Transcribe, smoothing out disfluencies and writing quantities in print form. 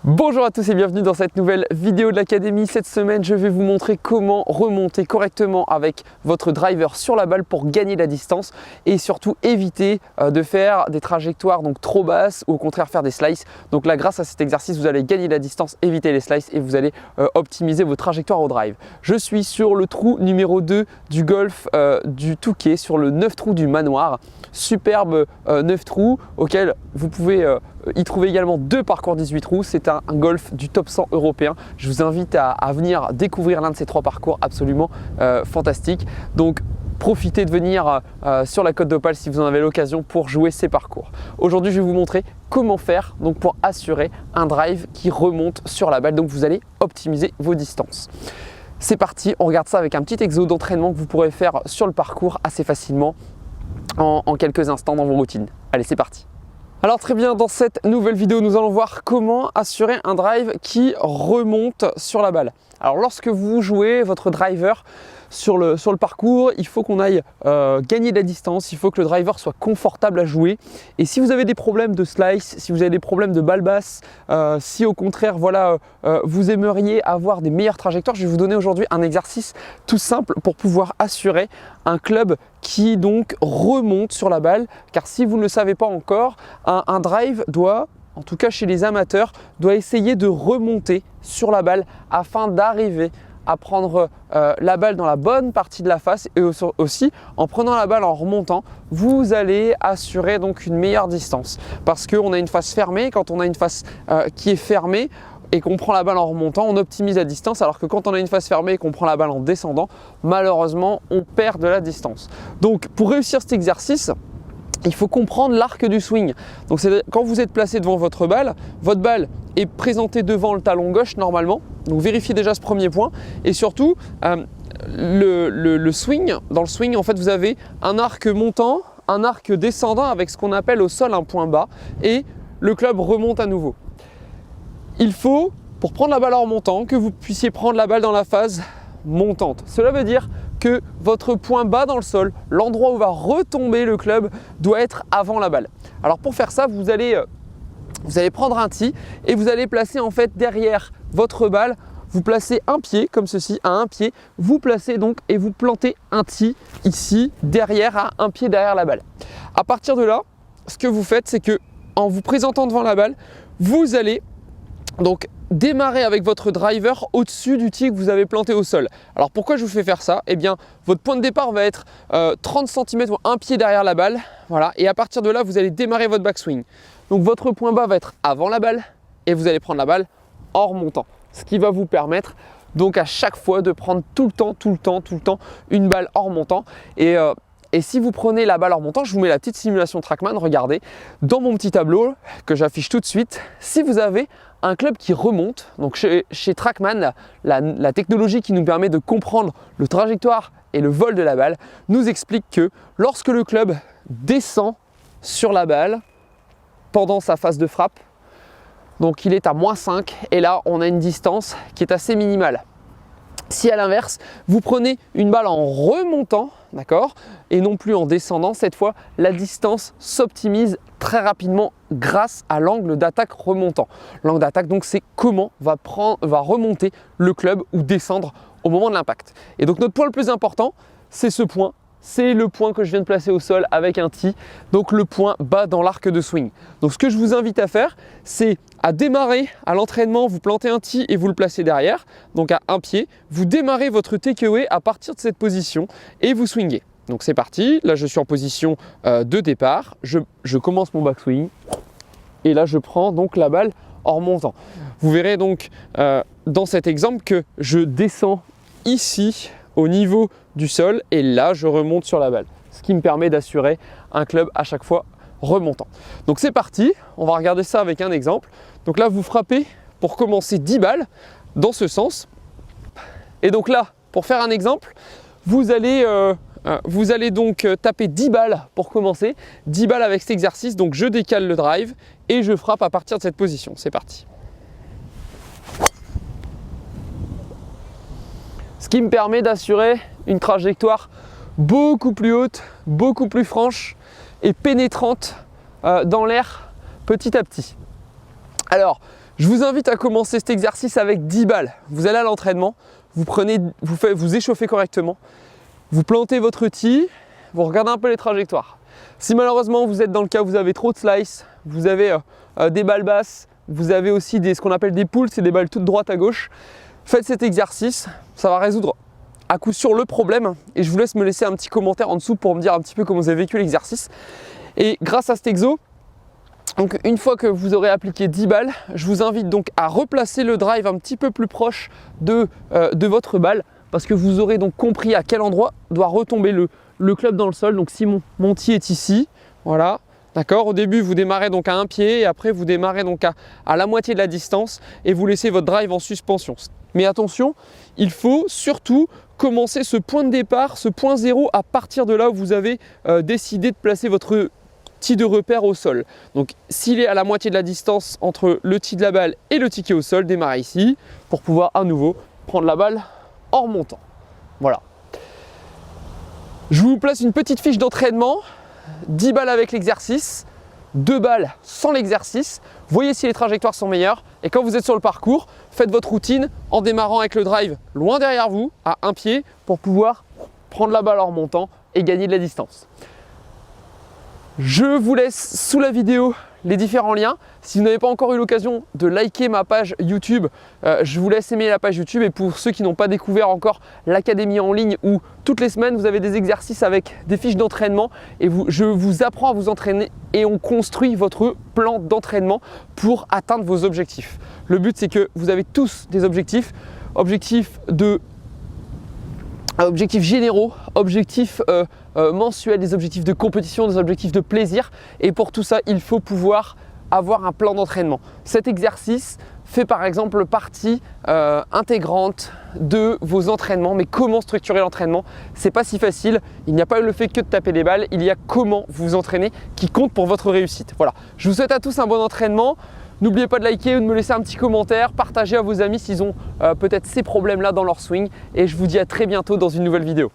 Bonjour à tous et bienvenue dans cette nouvelle vidéo de l'Académie. Cette semaine, je vais vous montrer comment remonter correctement avec votre driver sur la balle pour gagner la distance et surtout éviter de faire des trajectoires donc trop basses ou au contraire faire des slices. Donc là, grâce à cet exercice, vous allez gagner la distance, éviter les slices et vous allez optimiser vos trajectoires au drive. Je suis sur le trou numéro 2 du golf du Touquet, sur le 9 trous du manoir. Superbe 9 trous auquel vous pouvez y trouver également deux parcours 18 trous. C'est un golf du top 100 européen. Je vous invite à venir découvrir l'un de ces trois parcours absolument fantastiques. Donc profitez de venir sur la Côte d'Opale si vous en avez l'occasion pour jouer ces parcours. Aujourd'hui, je vais vous montrer comment faire donc, pour assurer un drive qui remonte sur la balle. Donc vous allez optimiser vos distances. C'est parti, on regarde ça avec un petit exo d'entraînement que vous pourrez faire sur le parcours assez facilement en quelques instants dans vos routines. Allez, c'est parti. Alors très bien, dans cette nouvelle vidéo, nous allons voir comment assurer un drive qui remonte sur la balle. Alors lorsque vous jouez votre driver sur le parcours, il faut qu'on aille gagner de la distance, il faut que le driver soit confortable à jouer. Et si vous avez des problèmes de slice, si vous avez des problèmes de balle basse, si au contraire voilà, vous aimeriez avoir des meilleures trajectoires, je vais vous donner aujourd'hui un exercice tout simple pour pouvoir assurer un club qui donc remonte sur la balle. Car si vous ne le savez pas encore, un drive doit, en tout cas chez les amateurs, doit essayer de remonter sur la balle afin d'arriver à prendre la balle dans la bonne partie de la face et aussi en prenant la balle en remontant, vous allez assurer donc une meilleure distance parce qu'on a une face fermée. Quand on a une face qui est fermée et qu'on prend la balle en remontant, on optimise la distance, alors que quand on a une face fermée et qu'on prend la balle en descendant, malheureusement on perd de la distance. Donc pour réussir cet exercice, il faut comprendre l'arc du swing. Donc quand vous êtes placé devant votre balle est présentée devant le talon gauche normalement. Donc vérifiez déjà ce premier point. Et surtout, le swing, dans le swing, en fait, vous avez un arc montant, un arc descendant avec ce qu'on appelle au sol un point bas. Et le club remonte à nouveau. Il faut, pour prendre la balle en remontant, que vous puissiez prendre la balle dans la phase montante. Cela veut dire que votre point bas dans le sol, l'endroit où va retomber le club, doit être avant la balle. Alors pour faire ça, vous allez prendre un tee et vous allez placer en fait derrière votre balle, vous placez un pied comme ceci, à un pied, vous placez donc et vous plantez un tee ici derrière, à un pied derrière la balle. À partir de là, ce que vous faites, c'est que en vous présentant devant la balle, vous allez donc démarrer avec votre driver au-dessus du tee que vous avez planté au sol. Alors pourquoi je vous fais faire ça? Eh bien, votre point de départ va être 30 cm ou un pied derrière la balle. Voilà, et à partir de là, vous allez démarrer votre backswing. Donc votre point bas va être avant la balle et vous allez prendre la balle en remontant. Ce qui va vous permettre donc à chaque fois de prendre tout le temps une balle en remontant. Et si vous prenez la balle en remontant, je vous mets la petite simulation TrackMan, regardez, dans mon petit tableau que j'affiche tout de suite, si vous avez un club qui remonte, donc chez TrackMan, la technologie qui nous permet de comprendre le trajectoire et le vol de la balle, nous explique que lorsque le club descend sur la balle pendant sa phase de frappe, donc il est à -5 et là on a une distance qui est assez minimale. Si à l'inverse, vous prenez une balle en remontant, d'accord, et non plus en descendant, cette fois, la distance s'optimise très rapidement grâce à l'angle d'attaque remontant. L'angle d'attaque, donc, c'est comment va remonter le club ou descendre au moment de l'impact. Et donc, notre point le plus important, c'est ce point. C'est le point que je viens de placer au sol avec un tee, donc le point bas dans l'arc de swing. Donc ce que je vous invite à faire, c'est à démarrer à l'entraînement, vous plantez un tee et vous le placez derrière, donc à un pied. Vous démarrez votre takeaway à partir de cette position et vous swingez. Donc c'est parti, là je suis en position de départ, je commence mon backswing et là je prends donc la balle en remontant. Vous verrez donc dans cet exemple que je descends ici au niveau du sol et là je remonte sur la balle, ce qui me permet d'assurer un club à chaque fois remontant. Donc c'est parti, on va regarder ça avec un exemple. Donc là vous frappez pour commencer 10 balles dans ce sens et donc là pour faire un exemple, vous allez donc taper 10 balles pour commencer, 10 balles avec cet exercice. Donc je décale le drive et je frappe à partir de cette position. C'est parti. Ce qui me permet d'assurer une trajectoire beaucoup plus haute, beaucoup plus franche et pénétrante dans l'air petit à petit. Alors, Je vous invite à commencer cet exercice avec 10 balles. Vous allez à l'entraînement, vous échauffez correctement, vous plantez votre tee, vous regardez un peu les trajectoires. Si malheureusement vous êtes dans le cas où vous avez trop de slice, vous avez des balles basses, vous avez aussi ce qu'on appelle des pulls, c'est des balles toutes droites à gauche, faites cet exercice, ça va résoudre à coup sûr le problème. Et je vous laisse me laisser un petit commentaire en dessous pour me dire un petit peu comment vous avez vécu l'exercice. Et grâce à cet exo, donc une fois que vous aurez appliqué 10 balles, je vous invite donc à replacer le drive un petit peu plus proche de votre balle, parce que vous aurez donc compris à quel endroit doit retomber le club dans le sol. Donc si mon tee est ici, voilà, d'accord. Au début vous démarrez donc à un pied et après vous démarrez donc à la moitié de la distance et vous laissez votre drive en suspension. Mais attention, il faut surtout commencer ce point de départ, ce point zéro à partir de là où vous avez décidé de placer votre tee de repère au sol. Donc s'il est à la moitié de la distance entre le tee de la balle et le tee qui est au sol, démarrez ici pour pouvoir à nouveau prendre la balle en remontant. Voilà. Je vous place une petite fiche d'entraînement, 10 balles avec l'exercice, 2 balles sans l'exercice. Voyez si les trajectoires sont meilleures et quand vous êtes sur le parcours, faites votre routine en démarrant avec le drive loin derrière vous, à un pied, pour pouvoir prendre la balle en remontant et gagner de la distance. Je vous laisse sous la vidéo les différents liens. Si vous n'avez pas encore eu l'occasion de liker ma page YouTube, je vous laisse aimer la page YouTube. Et pour ceux qui n'ont pas découvert encore l'académie en ligne où toutes les semaines vous avez des exercices avec des fiches d'entraînement et je vous apprends à vous entraîner et on construit votre plan d'entraînement pour atteindre vos objectifs. Le but c'est que vous avez tous des objectifs généraux, objectifs mensuels, des objectifs de compétition, des objectifs de plaisir. Et pour tout ça, il faut pouvoir avoir un plan d'entraînement. Cet exercice fait par exemple partie intégrante de vos entraînements. Mais comment structurer l'entraînement? C'est pas si facile. Il n'y a pas le fait que de taper des balles, il y a comment vous entraîner qui compte pour votre réussite. Voilà, je vous souhaite à tous un bon entraînement. N'oubliez pas de liker ou de me laisser un petit commentaire, partagez à vos amis s'ils ont peut-être ces problèmes-là dans leur swing. Et je vous dis à très bientôt dans une nouvelle vidéo.